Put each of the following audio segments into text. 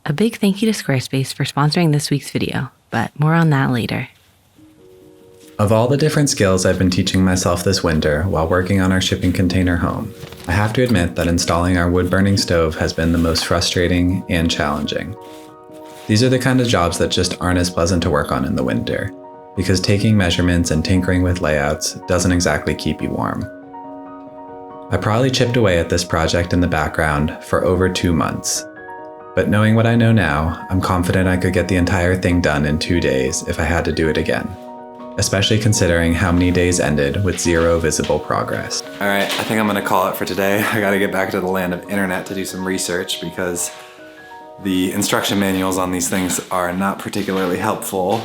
A big thank you to Squarespace for sponsoring this week's video, but more on that later. Of all the different skills I've been teaching myself this winter while working on our shipping container home, I have to admit that installing our wood-burning stove has been the most frustrating and challenging. These are the kind of jobs that just aren't as pleasant to work on in the winter, because taking measurements and tinkering with layouts doesn't exactly keep you warm. I probably chipped away at this project in the background for over 2 months, but knowing what I know now, I'm confident I could get the entire thing done in 2 days if I had to do it again. Especially considering how many days ended with zero visible progress. All right, I think I'm gonna call it for today. I gotta get back to the land of internet to do some research because the instruction manuals on these things are not particularly helpful.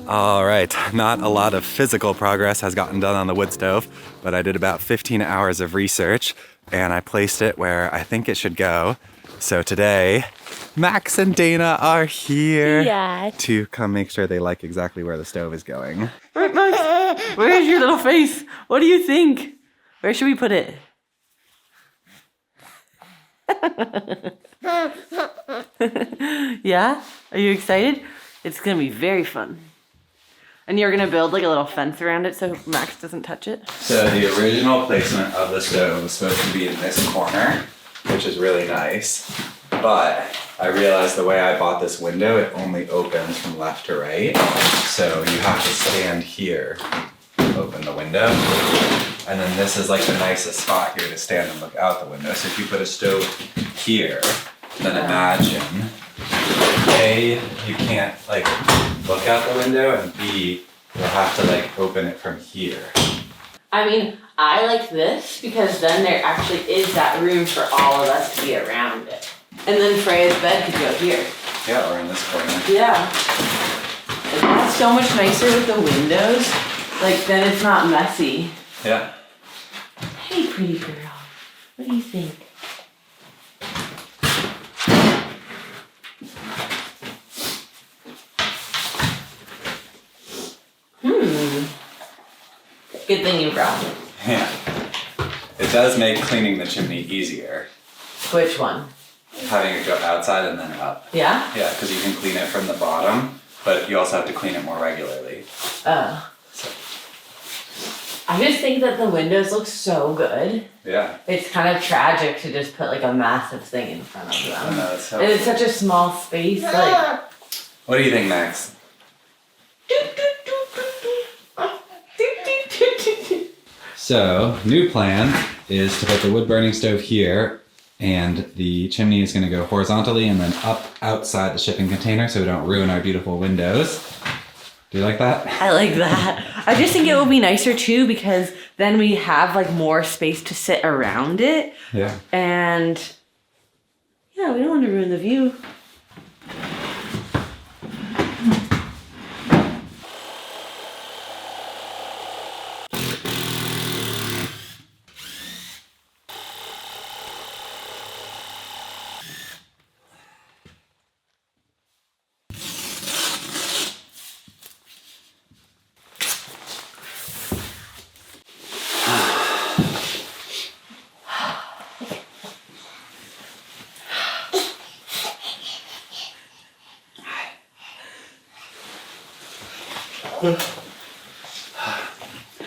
All right, not a lot of physical progress has gotten done on the wood stove, but I did about 15 hours of research and I placed it where I think it should go. So today, Max and Dana are here to come make sure they like exactly where the stove is going. Right, Max, where's your little face? What do you think? Where should we put it? Yeah? Are you excited? It's gonna be very fun. And you're gonna build like a little fence around it so Max doesn't touch it? So the original placement of the stove was supposed to be in this corner, which is really nice, but I realized the way I bought this window, it only opens from left to right. So you have to stand here, open the window, and then this is like the nicest spot here to stand and look out the window. So if you put a stove here, then imagine, A, you can't like look out the window, and B, you'll have to like open it from here. I mean, I like this because then there actually is that room for all of us to be around it. And then Freya's bed could go here. Yeah, or in this corner. Yeah. And that's so much nicer with the windows. Like, then it's not messy. Yeah. Hey, pretty girl. What do you think? Good thing you brought it. Yeah. It does make cleaning the chimney easier. Which one? Having it go outside and then up. Yeah? Yeah, because you can clean it from the bottom, but you also have to clean it more regularly. Oh. So. I just think that the windows look so good. Yeah. It's kind of tragic to just put like a massive thing in front of them. I know, it's and it's such a small space. Like. What do you think, Max? So, new plan is to put the wood burning stove here, and the chimney is going to go horizontally and then up outside the shipping container so we don't ruin our beautiful windows. Do you like that? I like that. I just think it would be nicer too because then we have like more space to sit around it. Yeah. And yeah, we don't want to ruin the view.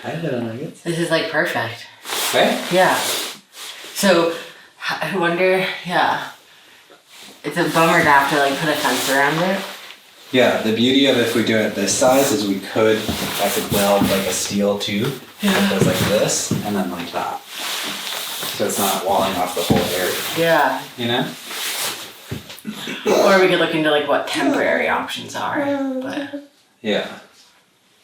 Hi, little nuggets. This is like perfect. Okay. Yeah. So I wonder, yeah. It's a bummer to have to like put a fence around it. Yeah, the beauty of if we do it this size is I could weld like a steel tube that goes like this and then like that. So it's not walling off the whole area. Yeah. You know? Or we could look into like what temporary options are. But Yeah.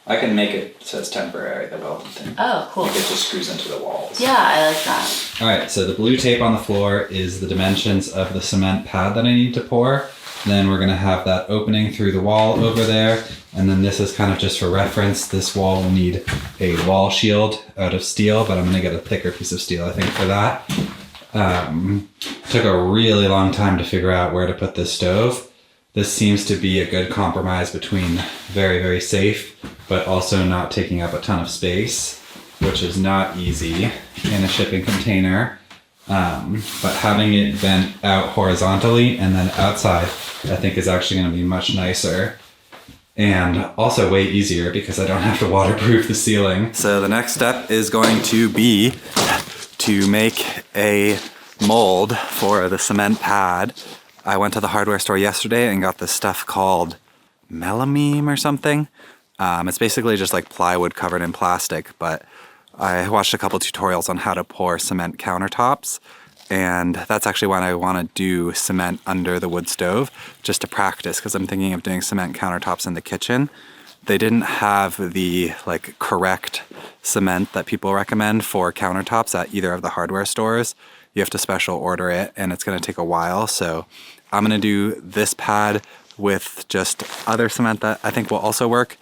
I can make it so it's temporary, the welded thing. oh, cool. Like it just screws into the walls. Yeah, I like that. Alright, so the blue tape on the floor is the dimensions of the cement pad that I need to pour. Then we're gonna have that opening through the wall over there. And then this is kind of just for reference. This wall will need a wall shield out of steel, but I'm gonna get a thicker piece of steel, I think, for that. Took a really long time to figure out where to put this stove. This seems to be a good compromise between very, very safe, but also not taking up a ton of space which is not easy in a shipping container. But having it bent out horizontally and then outside, I think is actually going to be much nicer. And also way easier because I don't have to waterproof the ceiling. So the next step is going to be to make a mold for the cement pad. I went to the hardware store yesterday and got this stuff called melamine or something. It's basically just like plywood covered in plastic, but I watched a couple tutorials on how to pour cement countertops, and that's actually why I want to do cement under the wood stove, just to practice, because I'm thinking of doing cement countertops in the kitchen. They didn't have the like correct cement that people recommend for countertops at either of the hardware stores. You have to special order it, and it's going to take a while. So I'm going to do this pad with just other cement that I think will also work.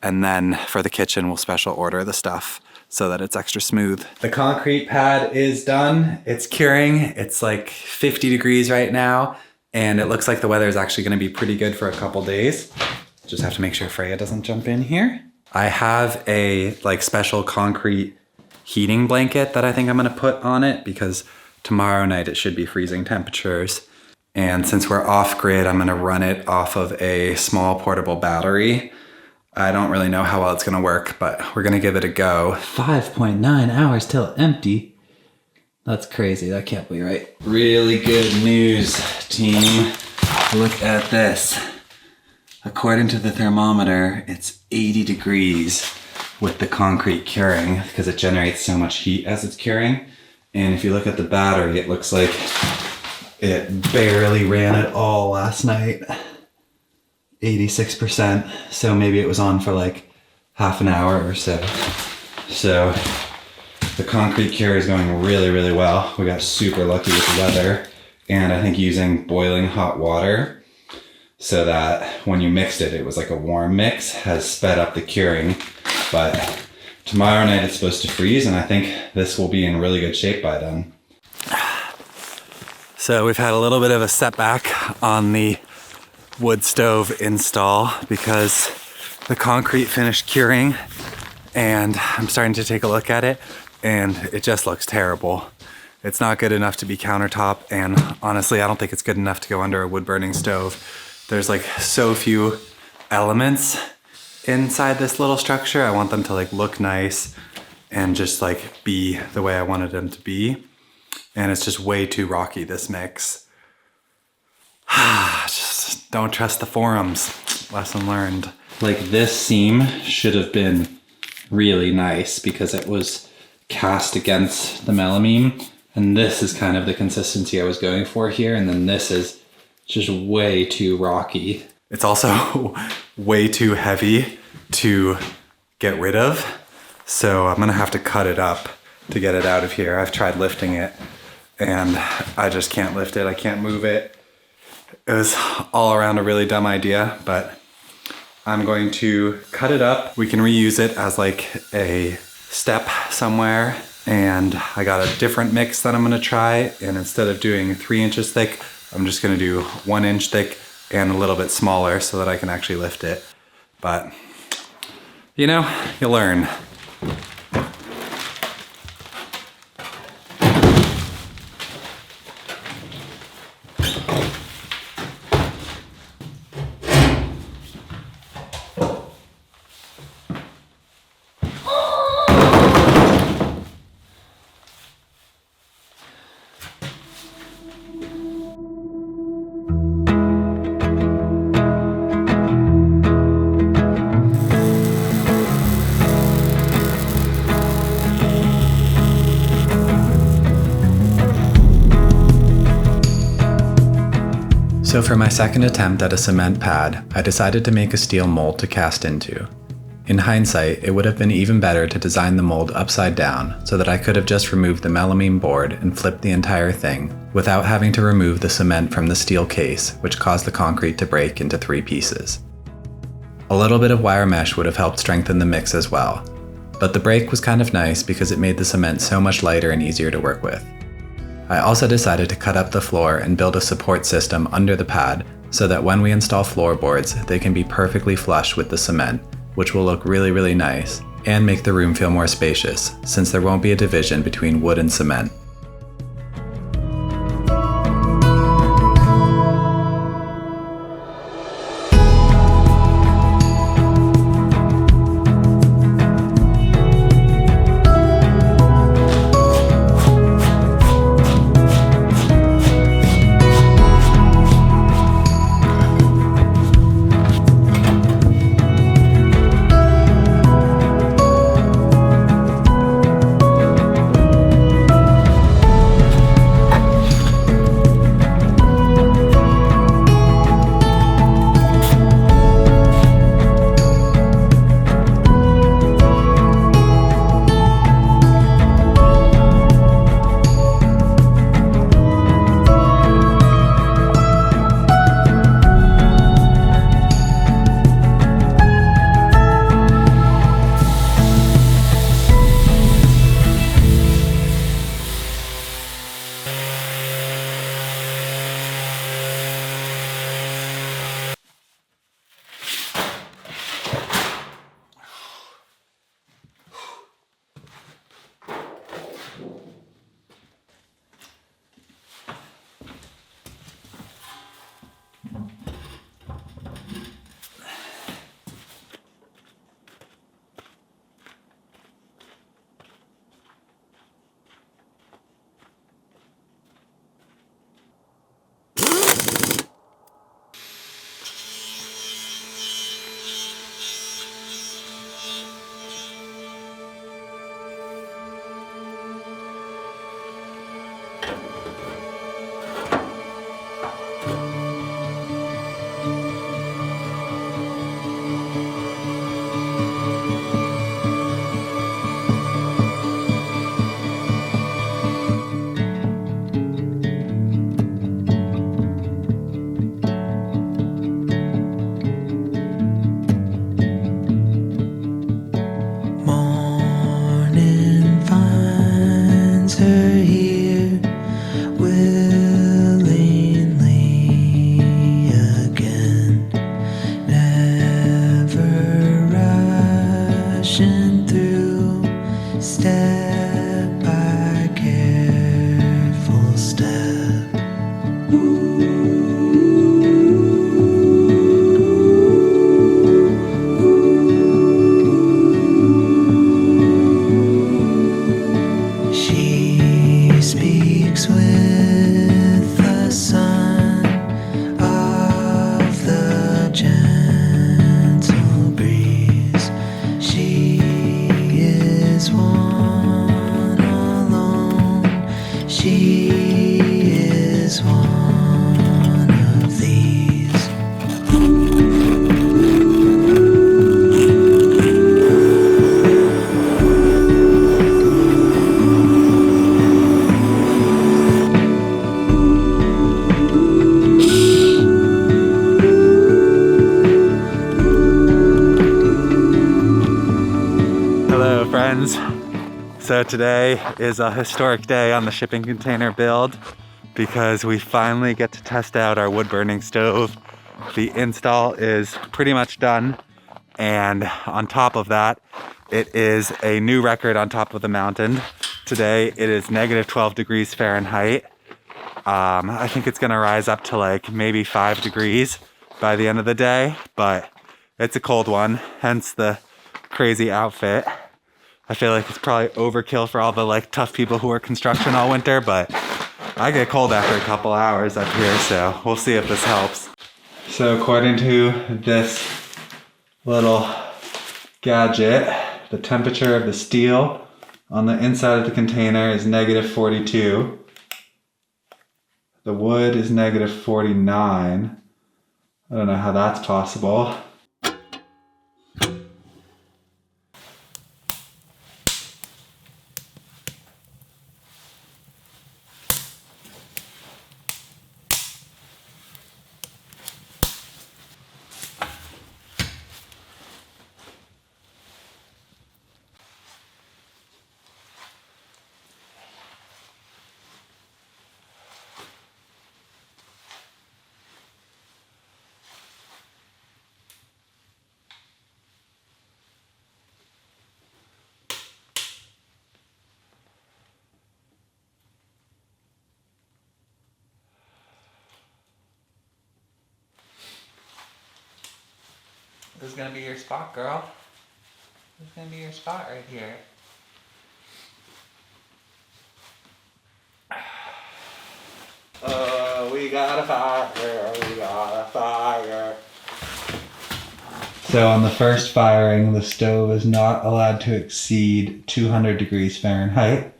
And then for the kitchen, we'll special order the stuff so that it's extra smooth. The concrete pad is done. It's curing. It's like 50 degrees right now, and it looks like the weather is actually going to be pretty good for a couple days. Just have to make sure Freya doesn't jump in here. I have a like special concrete heating blanket that I think I'm going to put on it because tomorrow night it should be freezing temperatures. And since we're off grid, I'm going to run it off of a small portable battery. I don't really know how well it's going to work, but we're going to give it a go. 5.9 hours till empty. That's crazy. That can't be right. Really good news, team. Look at this. According to the thermometer, it's 80 degrees with the concrete curing because it generates so much heat as it's curing. And if you look at the battery, it looks like it barely ran at all last night. 86%, so maybe it was on for like half an hour or so. So the concrete cure is going really, really well. We got super lucky with the weather, and I think using boiling hot water so that when you mixed it, it was like a warm mix, has sped up the curing. But tomorrow night it's supposed to freeze, and I think this will be in really good shape by then. So we've had a little bit of a setback on the wood stove install because the concrete finished curing, and I'm starting to take a look at it, and it just looks terrible. It's not good enough to be countertop, and honestly I don't think it's good enough to go under a wood burning stove. There's like so few elements inside this little structure. I want them to like look nice and just like be the way I wanted them to be, and it's just way too rocky, this mix. Just don't trust the forums. Lesson learned. Like this seam should have been really nice because it was cast against the melamine, and this is kind of the consistency I was going for here, and then this is just way too rocky. It's also way too heavy to get rid of, so I'm gonna have to cut it up to get it out of here. I've tried lifting it and I just can't lift it. I can't move it. It was all around a really dumb idea, but I'm going to cut it up. We can reuse it as like a step somewhere. And I got a different mix that I'm gonna try. And instead of doing 3 inches thick, I'm just gonna do 1 inch thick and a little bit smaller so that I can actually lift it. But you know, you learn. So for my second attempt at a cement pad, I decided to make a steel mold to cast into. In hindsight, it would have been even better to design the mold upside down so that I could have just removed the melamine board and flipped the entire thing without having to remove the cement from the steel case, which caused the concrete to break into 3 pieces. A little bit of wire mesh would have helped strengthen the mix as well, but the break was kind of nice because it made the cement so much lighter and easier to work with. I also decided to cut up the floor and build a support system under the pad so that when we install floorboards, they can be perfectly flush with the cement, which will look really, really nice, and make the room feel more spacious, since there won't be a division between wood and cement. So today is a historic day on the shipping container build because we finally get to test out our wood burning stove. The install is pretty much done, and on top of that, it is a new record on top of the mountain. Today it is negative 12 degrees Fahrenheit. I think it's gonna rise up to like maybe 5 degrees by the end of the day, but it's a cold one, hence the crazy outfit. I feel like it's probably overkill for all the like tough people who work construction all winter, but I get cold after a couple hours up here, so we'll see if this helps. So according to this little gadget, the temperature of the steel on the inside of the container is negative 42. The wood is negative 49. I don't know how that's possible. This is gonna be your spot, girl. This is gonna be your spot right here. We got a fire, we got a fire. So on the first firing, the stove is not allowed to exceed 200 degrees Fahrenheit.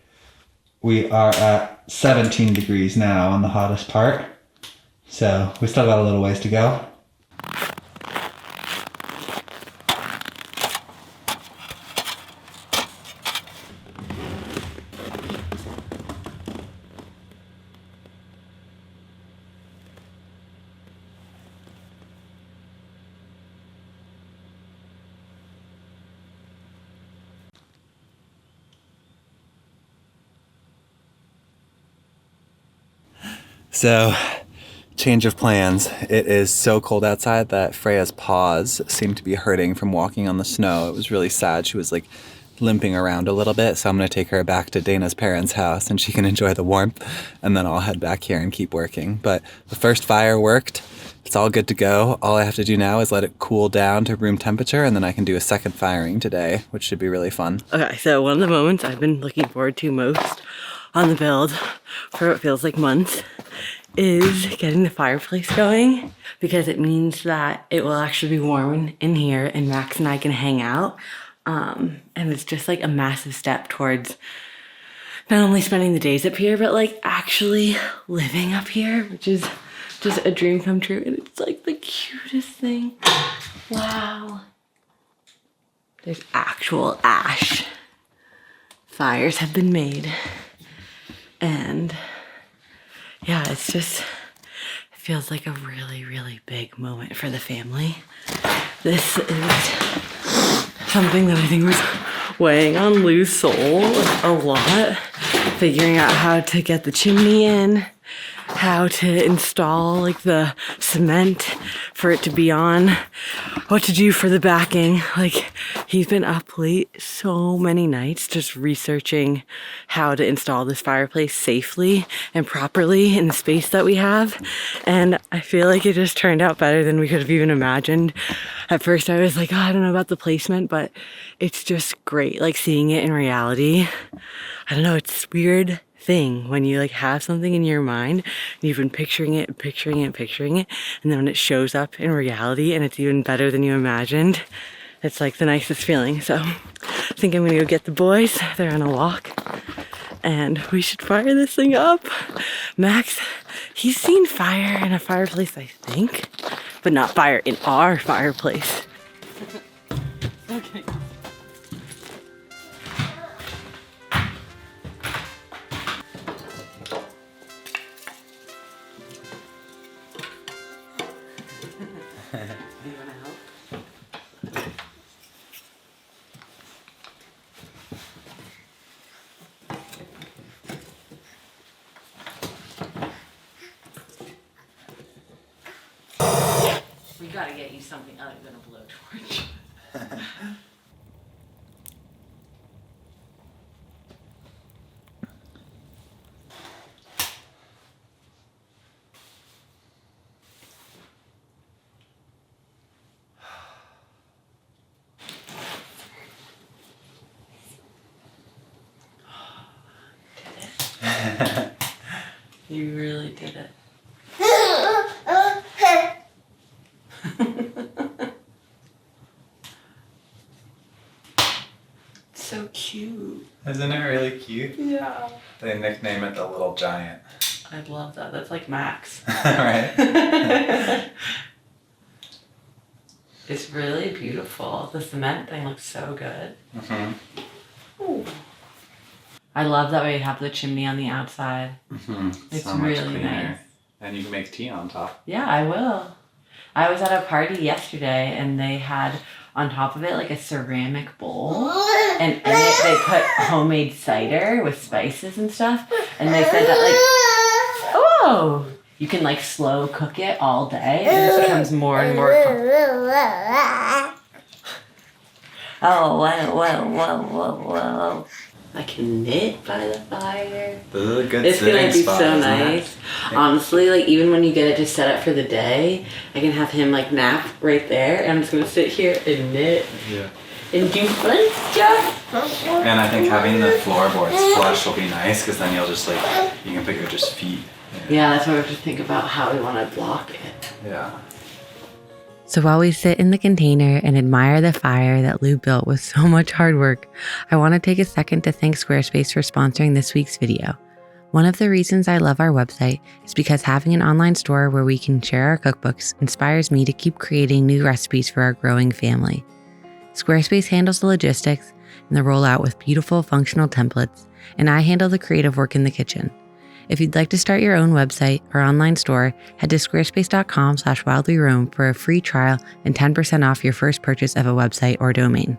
We are at 17 degrees now on the hottest part. So we still got a little ways to go. So, change of plans. It is so cold outside that Freya's paws seem to be hurting from walking on the snow. It was really sad. She was like limping around a little bit. So I'm going to take her back to Dana's parents' house and she can enjoy the warmth. And then I'll head back here and keep working. But the first fire worked. It's all good to go. All I have to do now is let it cool down to room temperature and then I can do a second firing today, which should be really fun. Okay, so one of the moments I've been looking forward to most on the build for what feels like months is getting the fireplace going, because it means that it will actually be warm in here and Max and I can hang out. And it's just like a massive step towards not only spending the days up here, but like actually living up here, which is just a dream come true. And it's like the cutest thing. Wow. There's actual ash. Fires have been made. And yeah, it feels like a really, really big moment for the family. This is something that I think was weighing on Lou's soul a lot. Figuring out how to get the chimney in, how to install like the cement for it to be on, what to do for the backing. Like, he's been up late so many nights just researching how to install this fireplace safely and properly in the space that we have. And I feel like it just turned out better than we could have even imagined. At first I was like, oh, I don't know about the placement, but it's just great, like seeing it in reality. I don't know, it's weird thing when you like have something in your mind and you've been picturing it, and then when it shows up in reality and it's even better than you imagined, it's like the nicest feeling. So I think I'm gonna go get the boys. They're on a walk and we should fire this thing up. Max, he's seen fire in a fireplace, I think, but not fire in our fireplace. Okay. Do you want to help? We gotta get you something other than a blowtorch. You really did it. So cute. Isn't it really cute? Yeah. They nickname it the Little Giant. I love that. That's like Max. Right? It's really beautiful. The cement thing looks so good. Mm-hmm. Ooh. I love that we have the chimney on the outside. Mm-hmm. It's so much really cleaner. nice. And you can make tea on top. Yeah, I will. I was at a party yesterday and they had on top of it like a ceramic bowl, and in it they put homemade cider with spices and stuff, and they said that like, oh, you can like slow cook it all day and it becomes more and more oh, wow. I can knit by the fire. Those are the good It's gonna be spots, so isn't nice. it? Honestly, like even when you get it just set up for the day, I can have him like nap right there, and I'm just gonna sit here and knit Yeah. and do fun stuff. And I think having the floorboards flush will be nice because then you'll just like, you can put your just feet. Yeah, that's why we have to think about how we want to block it. Yeah. So while we sit in the container and admire the fire that Lou built with so much hard work, I want to take a second to thank Squarespace for sponsoring this week's video. One of the reasons I love our website is because having an online store where we can share our cookbooks inspires me to keep creating new recipes for our growing family. Squarespace handles the logistics and the rollout with beautiful functional templates, and I handle the creative work in the kitchen. If you'd like to start your own website or online store, head to squarespace.com/wildlyroam for a free trial and 10% off your first purchase of a website or domain.